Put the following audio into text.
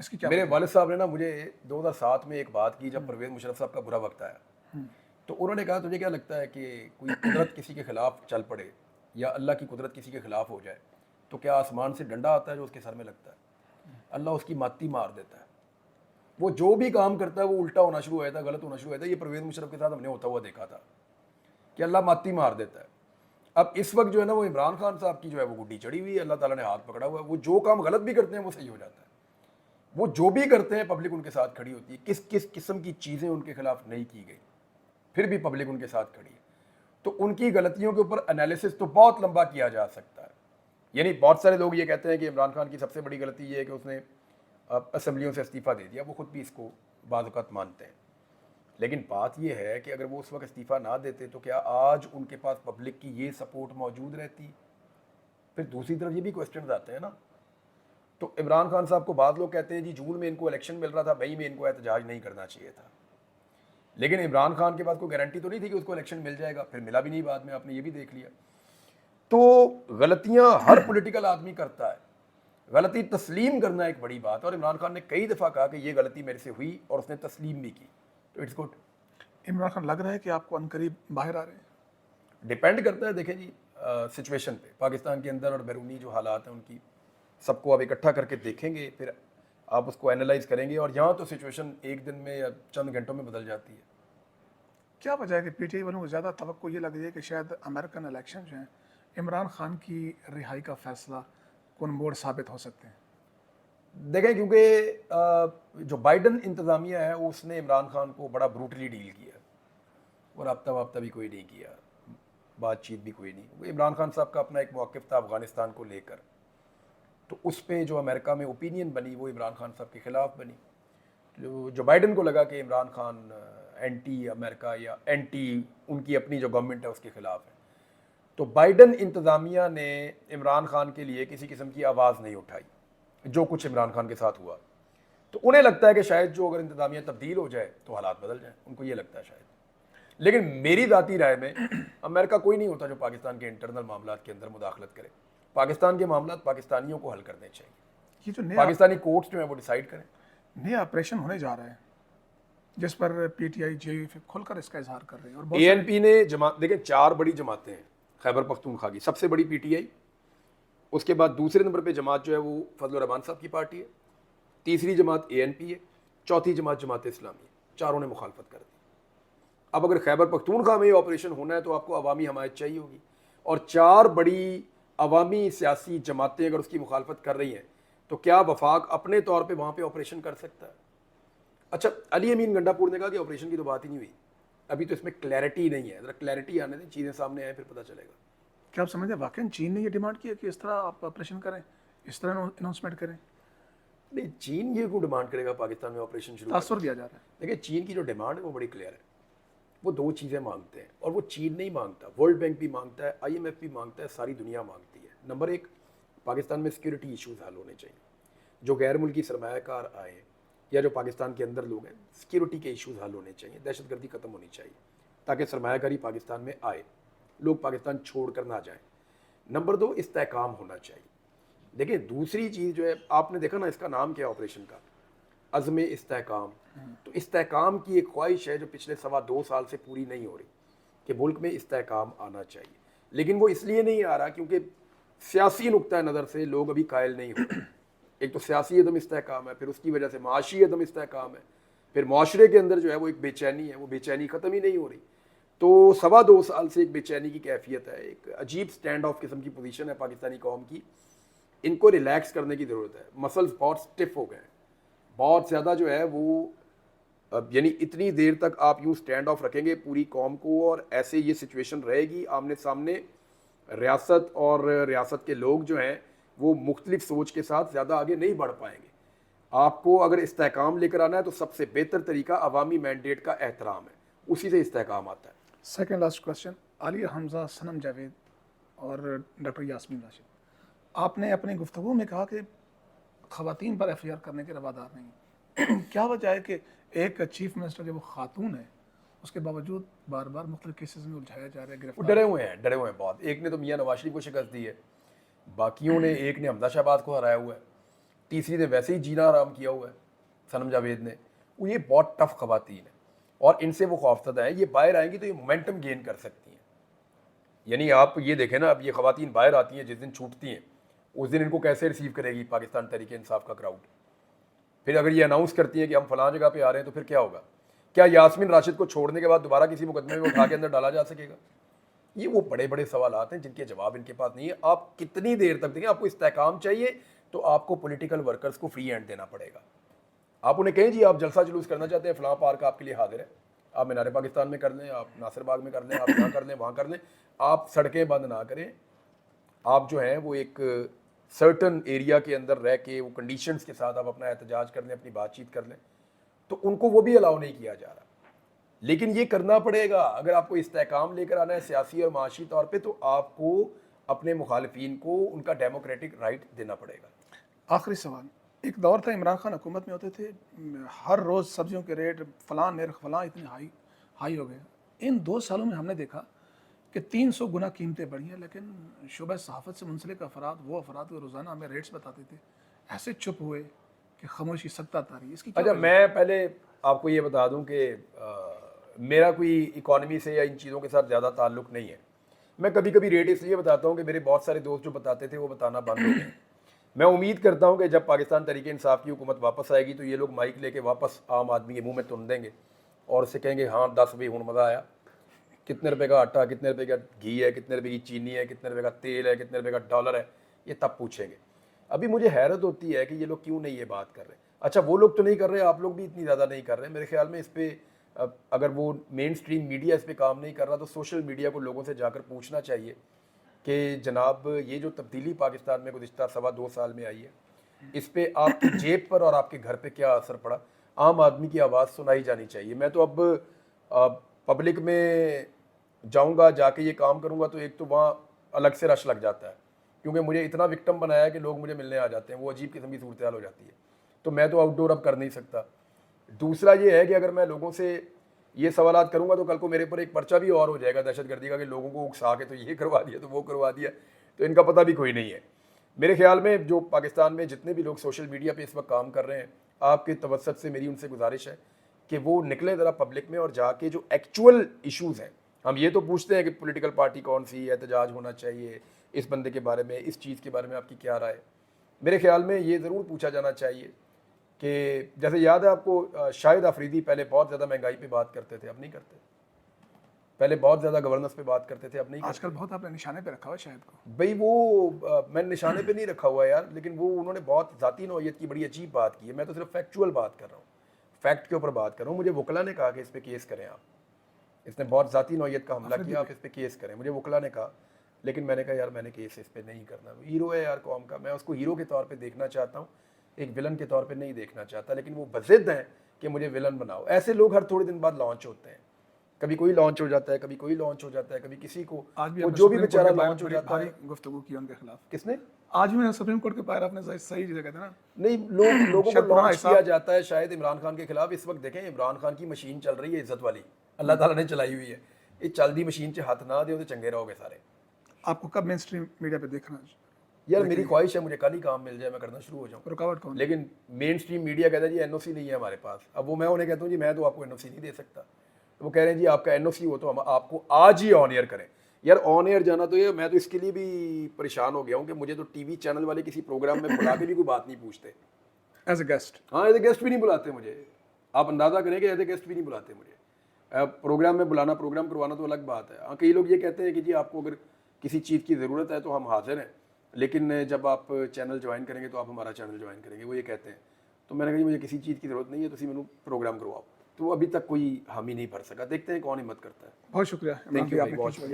اس کی کیا میرے والد صاحب نے نا مجھے 2007 میں ایک بات کی جب پرویز مشرف صاحب کا برا وقت آیا، تو انہوں نے کہا تجھے کیا لگتا ہے کہ کوئی قدرت کسی کے خلاف چل پڑے یا اللہ کی قدرت کسی کے خلاف ہو جائے تو کیا آسمان سے ڈنڈا آتا ہے جو اس کے سر میں لگتا ہے؟ اللہ اس کی ماتی مار دیتا ہے. وہ جو بھی کام کرتا ہے وہ الٹا ہونا شروع ہوا تھا، غلط ہونا شروع ہوا تھا. یہ پرویز مشرف کے ساتھ ہم نے ہوتا ہوا دیکھا تھا کہ اللہ ماتی مار دیتا ہے. اب اس وقت جو ہے نا وہ عمران خان صاحب کی جو ہے وہ گڈی چڑھی ہوئی ہے، اللہ تعالیٰ نے ہاتھ پکڑا ہوا ہے. وہ جو کام غلط بھی کرتے ہیں وہ صحیح ہو جاتا ہے، وہ جو بھی کرتے ہیں پبلک ان کے ساتھ کھڑی ہوتی ہے. کس کس قسم کی چیزیں ان کے خلاف نہیں کی گئی پھر بھی پبلک ان کے ساتھ کھڑی ہے. تو ان کی غلطیوں کے اوپر انالیسس تو بہت لمبا کیا جا سکتا ہے. یعنی بہت سارے لوگ یہ کہتے ہیں کہ عمران خان کی سب سے بڑی غلطی یہ ہے کہ اس نے اسمبلیوں سے استعفیٰ دے دیا. وہ خود بھی اس کو بعض اوقات مانتے ہیں، لیکن بات یہ ہے کہ اگر وہ اس وقت استعفیٰ نہ دیتے تو کیا آج ان کے پاس پبلک کی یہ سپورٹ موجود رہتی؟ پھر دوسری طرف یہ بھی کوسچنز آتے ہیں نا. تو عمران خان صاحب کو بعض لوگ کہتے ہیں جی جون میں ان کو الیکشن مل رہا تھا، مئی میں ان کو احتجاج نہیں کرنا چاہیے تھا. لیکن عمران خان کے پاس کوئی گارنٹی تو نہیں تھی کہ اس کو الیکشن مل جائے گا، پھر ملا بھی نہیں بعد میں، آپ نے یہ بھی دیکھ لیا. تو غلطیاں ہر پولیٹیکل آدمی کرتا ہے، غلطی تسلیم کرنا ایک بڑی بات ہے. اور عمران خان نے کئی دفعہ کہا کہ یہ غلطی میرے سے ہوئی اور اس نے تسلیم بھی کی، تو اٹس گڈ. عمران خان لگ رہا ہے کہ آپ کو عنقریب باہر آ رہے ہیں؟ ڈپینڈ کرتا ہے، دیکھیں جی سچویشن پہ، پاکستان کے اندر اور بیرونی جو حالات ہیں ان کی سب کو آپ اکٹھا کر کے دیکھیں گے، پھر آپ اس کو اینالائز کریں گے. اور یہاں تو سچویشن ایک دن میں یا چند گھنٹوں میں بدل جاتی ہے. کیا وجہ ہے کہ پی ٹی آئی والوں کو زیادہ توقع یہ لگ رہی ہے کہ شاید امریکن الیکشن جو ہیں عمران خان کی رہائی کا فیصلہ کن موڑ ثابت ہو سکتے ہیں؟ دیکھیں کیونکہ جو بائیڈن انتظامیہ ہے اس نے عمران خان کو بڑا بروٹلی ڈیل کیا، اور رابطہ وابطہ بھی کوئی نہیں کیا، بات چیت بھی کوئی نہیں. وہ عمران خان صاحب کا اپنا ایک موقف تھا افغانستان کو لے کر، تو اس پہ جو امریکہ میں اوپینین بنی وہ عمران خان صاحب کے خلاف بنی. جو بائیڈن کو لگا کہ عمران خان اینٹی امریکہ یا اینٹی ان کی اپنی جو گورنمنٹ ہے اس کے خلاف ہے، تو بائیڈن انتظامیہ نے عمران خان کے لیے کسی قسم کی آواز نہیں اٹھائی جو کچھ عمران خان کے ساتھ ہوا. تو انہیں لگتا ہے کہ شاید جو اگر انتظامیہ تبدیل ہو جائے تو حالات بدل جائیں، ان کو یہ لگتا ہے شاید. لیکن میری ذاتی رائے میں امریکہ کوئی نہیں ہوتا جو پاکستان کے انٹرنل معاملات کے اندر مداخلت کرے. پاکستان کے معاملات پاکستانیوں کو حل کرنے چاہیے، یہ جو پاکستانی کورٹس جو ہیں وہ ڈیسائیڈ کریں. نیا آپریشن ہونے جا رہا ہے جس پر P T I J you کھل کر اس کا اظہار کر رہے ہیں، اور اے این پی نے جماعت دیکھیں 4 بڑی جماعتیں ہیں خیبر پختونخوا کی. سب سے بڑی پی ٹی آئی، اس کے بعد دوسرے نمبر پہ جماعت جو ہے وہ فضل الرحمان صاحب کی پارٹی ہے، تیسری جماعت اے این پی ہے، چوتھی جماعت جماعت اسلامی ہے. چاروں نے مخالفت کر دی. اب اگر خیبر پختونخوا میں یہ آپریشن ہونا ہے تو آپ کو عوامی حمایت چاہیے ہوگی، اور 4 بڑی عوامی سیاسی جماعتیں اگر اس کی مخالفت کر رہی ہیں تو کیا وفاق اپنے طور پہ وہاں پہ آپریشن کر سکتا ہے؟ اچھا علی امین گنڈا پور نے کہا کہ آپریشن کی تو بات ہی نہیں ہوئی، ابھی تو اس میں کلیئرٹی نہیں ہے. ذرا کلیئرٹی آنے دیں، چیزیں سامنے آئیں پھر پتہ چلے گا. کیا آپ سمجھتے ہیں واقعی چین نے یہ ڈیمانڈ کی ہے کہ اس طرح آپ آپریشن کریں، اس طرح اناؤنسمنٹ کریں؟ نہیں، چین یہ کو ڈیمانڈ کرے گا پاکستان میں آپریشن شروع تاثر دیا جا رہا ہے. دیکھیں چین کی جو ڈیمانڈ ہے وہ بڑی کلیئر ہے. وہ 2 چیزیں مانگتے ہیں، اور وہ چین نہیں مانگتا، ورلڈ بینک بھی مانگتا ہے، آئی ایم ایف بھی مانگتا ہے، ساری دنیا مانگتی ہے. نمبر 1، پاکستان میں سیکیورٹی ایشوز حل ہونے چاہیے. جو غیر ملکی سرمایہ کار آئے یا جو پاکستان کے اندر لوگ ہیں، سیکیورٹی کے ایشوز حل ہونے چاہیے، دہشت گردی ختم ہونی چاہیے تاکہ سرمایہ کاری پاکستان میں آئے، لوگ پاکستان چھوڑ کر نہ جائیں. نمبر 2، استحکام ہونا چاہیے. دیکھیں دوسری چیز جو ہے، آپ نے دیکھا نا اس کا نام کیا آپریشن کا، عزم استحکام. تو استحکام کی ایک خواہش ہے جو پچھلے 2.25 سال سے پوری نہیں ہو رہی کہ ملک میں استحکام آنا چاہیے. لیکن وہ اس لیے نہیں آ رہا کیونکہ سیاسی نقطہ نظر سے لوگ ابھی قائل نہیں ہو رہے. ایک تو سیاسی عدم استحکام ہے، پھر اس کی وجہ سے معاشی عدم استحکام ہے، پھر معاشرے کے اندر جو ہے وہ ایک بے چینی ہے، وہ بے چینی ختم ہی نہیں ہو رہی. تو 2.25 سال سے ایک بے چینی کی کیفیت ہے، ایک عجیب سٹینڈ آف قسم کی پوزیشن ہے پاکستانی قوم کی. ان کو ریلیکس کرنے کی ضرورت ہے. مسلز بہت سٹف ہو گئے ہیں، بہت زیادہ جو ہے وہ یعنی اتنی دیر تک آپ یوں سٹینڈ آف رکھیں گے پوری قوم کو، اور ایسے یہ سچویشن رہے گی آمنے سامنے. ریاست اور ریاست کے لوگ جو ہیں وہ مختلف سوچ کے ساتھ زیادہ آگے نہیں بڑھ پائیں گے. آپ کو اگر استحکام لے کر آنا ہے تو سب سے بہتر طریقہ عوامی مینڈیٹ کا احترام ہے، اسی سے استحکام آتا ہے. سیکنڈ لاسٹ کوشچن، عالیہ حمزہ، صنم جاوید اور ڈاکٹر یاسمین راشد، آپ نے اپنی گفتگو میں کہا کہ خواتین پر ایف آئی آر کرنے کے روادار نہیں. کیا وجہ ہے کہ ایک چیف منسٹر جو وہ خاتون ہے اس کے باوجود بار بار مختلف کیسز میں الجھایا جا رہا ہے، وہ گرفتار؟ ڈرے ہوئے ہیں بہت. ایک نے تو میاں نواز شریف کو شکست دی ہے، باقیوں نے، ایک نے حمزہ شہباز کو ہرایا ہوا ہے، तीसरी ने वैसे ही जीना आराम किया हुआ है सनम जावेद ने, वो ये बहुत टफ खवातीन है और इनसे वो खौफजदा है, ये बाहर आएंगी तो ये मोमेंटम गेन कर सकती हैं। यानी आप ये देखें ना, अब ये खवातीन बाहर आती हैं, जिस दिन छूटती हैं उस दिन इनको कैसे रिसीव करेगी पाकिस्तान तहरीक इंसाफ का क्राउड। फिर अगर ये अनाउंस करती है कि हम फलां जगह पे आ रहे हैं तो फिर क्या होगा? क्या यास्मीन राशिद को छोड़ने के बाद दोबारा किसी मुकदमे में उठा के अंदर डाला जा सकेगा? ये वो बड़े बड़े सवालात हैं जिनके जवाब इनके पास नहीं है। आप कितनी देर तक देंगे? आपको इस्तेहकाम चाहिए तो आपको पॉलिटिकल वर्कर्स को फ्री हैंड देना पड़ेगा। आप उन्हें कहें जी आप जलसा जुलूस करना चाहते हैं, फलां पार्क आपके लिए हाजिर है, आप मीनार पाकिस्तान में कर लें, आप नासिर बाग में कर लें, आप यहाँ कर लें, वहाँ कर लें, आप सड़कें बंद ना करें। आप जो हैं वो एक सर्टन एरिया के अंदर रह के वो कंडीशंस के साथ आप अपना एहतजाज कर लें, अपनी बातचीत कर लें, तो उनको वो भी अलाउ नहीं किया जा रहा। लेकिन ये करना पड़ेगा अगर आपको इस्तेहकाम लेकर आना है सियासी और माशी तौर पे, तो आपको अपने मुखालिफिन को उनका डेमोक्रेटिक राइट देना पड़ेगा। आखिरी सवाल, एक दौर था इमरान खान हुकूमत में होते थे, हर रोज़ सब्जियों के रेट फलां नर्ख फलां इतने हाई हो गए। इन 2 सालों में हमने देखा कि 300 गुना कीमतें बढ़ी हैं, लेकिन शुबह सहाफ़त से मुंसलिक अफराद, वो अफराद जो रोज़ाना हमें रेट्स बताते थे, ऐसे चुप हुए कि खामोशी सत्ता तारी। इसकी क्या अच्छा, वजह? मैं पहले आपको ये बता दूं कि मेरा कोई इकोनॉमी से या इन चीज़ों के साथ ज़्यादा ताल्लुक़ नहीं है। मैं कभी कभी रेट इसलिए बताता हूँ कि मेरे बहुत सारे दोस्त जो बताते थे वो बताना बंद हो गए। मैं उम्मीद करता हूँ कि जब पाकिस्तान तहरीक इंसाफ की हुकूमत वापस आएगी तो ये लोग माइक लेके वापस आम आदमी के मुंह में तुन देंगे और उससे कहेंगे हाँ 10 भी हुण मज़ा आया, कितने रुपए का आटा, कितने रुपए का घी है, कितने रुपए की चीनी है, कितने रुपए का तेल है, कितने रुपए का डॉलर है, ये तब पूछेंगे। अभी मुझे हैरत होती है कि ये लोग क्यों नहीं ये बात कर रहे। अच्छा, वो लोग तो नहीं कर रहे, आप लोग भी इतनी ज़्यादा नहीं कर रहे। मेरे ख्याल में इस पर अगर वो मेन स्ट्रीम मीडिया इस पर काम नहीं कर रहा तो सोशल मीडिया को लोगों से जाकर पूछना चाहिए कि जनाब ये जो तब्दीली पाकिस्तान में गुज़िश्ता 2.25 साल में आई है, इस पर आपकी जेब पर और आपके घर पे क्या असर पड़ा। आम आदमी की आवाज़ सुनाई जानी चाहिए। मैं तो अब पब्लिक में जाऊंगा, जाके ये काम करूंगा तो एक तो वहाँ अलग से रश लग जाता है, क्योंकि मुझे इतना विक्टिम बनाया है कि लोग मुझे मिलने आ जाते हैं, वो अजीब किस्म की सूरत हाल हो जाती है। तो मैं तो आउटडोर अब कर नहीं सकता। दूसरा ये है कि अगर मैं लोगों से ये सवालात करूंगा तो कल को मेरे पर एक पर्चा भी और हो जाएगा दहशतगर्दी का कि लोगों को उकसा के तो ये करवा दिया तो वो करवा दिया, तो इनका पता भी कोई नहीं है। मेरे ख्याल में जो पाकिस्तान में जितने भी लोग सोशल मीडिया पे इस वक्त काम कर रहे हैं, आपके तवज्जुह से मेरी उनसे गुजारिश है कि वो निकले ज़रा पब्लिक में और जाके जो एक्चुअल इशूज़ हैं, हम ये तो पूछते हैं कि पॉलिटिकल पार्टी कौन सी, एहतजाज होना चाहिए, इस बंदे के बारे में, इस चीज़ के बारे में आपकी क्या राय। मेरे ख्याल में ये ज़रूर पूछा जाना चाहिए कि जैसे याद है आपको शाहिद अफरीदी पहले बहुत ज़्यादा महंगाई पे बात करते थे, अब नहीं करते। पहले बहुत ज़्यादा गवर्नेंस पे बात करते थे, अब नहीं करते। आजकल बहुत आपने निशाने पे रखा हुआ शायद को। भाई वो मैंने निशाने पे नहीं रखा हुआ यार, लेकिन वो उन्होंने बहुत ज़ाती नौयत की बड़ी अजीब बात की है। मैं तो सिर्फ फैक्चुअल बात कर रहा हूँ, फैक्ट के ऊपर बात कर रहा हूँ। मुझे वकला ने कहा कि इस पर केस करें आप, इसने बहुत ज़ाती नौयत का हमला किया, आप इस पर केस करें। मुझे वकला ने कहा, लेकिन मैंने कहा यार मैंने केस इस पर नहीं करना। हीरो है यार कौम का, मैं उसको हीरो के तौर पर देखना चाहता हूँ, एक विलन के तौर पे नहीं देखना चाहता। लेकिन वो बज़िद हैं कि मुझे विलन बनाओ। ऐसे लोग हर थोड़े दिन बाद लॉन्च होते हैं, कभी कोई लॉन्च हो जाता है, कभी कोई लॉन्च हो जाता है, कभी किसी को, आज भी वो आपने जो भी सुप्रीम बेचारा कोर्ट के लॉन्च हो बाहर जाता है। भारी गुफ्तगू की उनके खिलाफ। किसने? आज भी सुप्रीम कोर्ट के बाहर आपने सही जगह था ना। नहीं, लोगों को शायद पुराना लॉन्च हिसाब- किया जाता है शायद इमरान खान के खिलाफ। इस वक्त देखें इमरान खान की मशीन चल रही है इज्जत वाली, अल्लाह ताला ने चलाई हुई है। ये चलती मशीन से हाथ ना दे तो चंगे रहोगे सारे। आपको कब मेन स्ट्रीम मीडिया पे देखना है? यार मेरी ख्वाहिश है मुझे कल ही काम मिल जाए, मैं करना शुरू हो जाऊँ। रुकावट कौन? लेकिन मेन स्ट्रीम मीडिया कहता है जी एनओसी नहीं है हमारे पास। अब वो मैं उन्हें कहता हूँ जी मैं तो आपको एनओसी नहीं दे सकता। तो वो कह रहे हैं जी आपका एनओसी हो तो हम आपको आज ही ऑन एयर करें। यार ऑन एयर जाना तो ये, मैं तो इसके लिए भी परेशान हो गया हूँ कि मुझे तो टीवी चैनल वाले किसी प्रोग्राम में बुला के भी कोई बात नहीं पूछते। As a guest? हाँ, एज ए गेस्ट भी नहीं बुलाते मुझे। आप अंदाज़ा करें कि एज ए गेस्ट भी नहीं बुलाते मुझे। प्रोग्राम में बुलाना, प्रोग्राम करवाना तो अलग बात है। हाँ, कई लोग ये कहते हैं कि जी आपको अगर किसी चीज़ की ज़रूरत है तो हम हाजिर हैं, लेकिन जब आप चैनल ज्वाइन करेंगे तो आप हमारा चैनल ज्वाइन करेंगे, वो ये कहते हैं। तो मैंने कहा जी मुझे किसी चीज़ की ज़रूरत नहीं है, तो मैंने प्रोग्राम करवाओ। तो अभी तक कोई हामी नहीं भर सका। देखते हैं कौन हिम्मत करता है। बहुत शुक्रिया। थैंक यू भाई, आपने बहुत शुक्रिया।